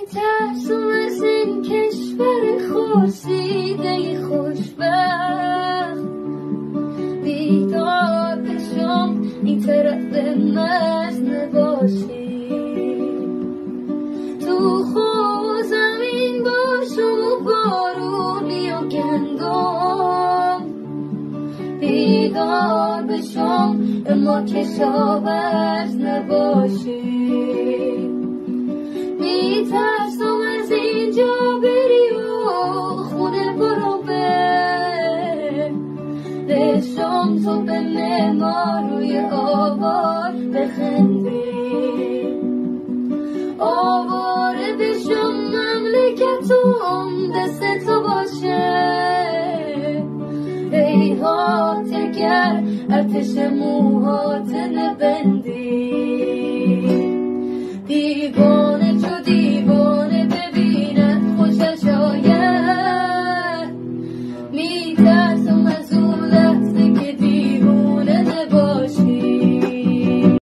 میترسم از این کشور خورشیده خوشبخت، بیدار بشم این طرف مرز نباشی، تو خود زمین باشم و بارونی و گندم، بیدار بشم اما کشاورز نباشی. میترسم از اینجا بری و خونه برو بشم تو به معمار روی آوار بخندی، آواره بشم مملکتم دست تو باشه، هیهات اگر ارتش موهات نبندی.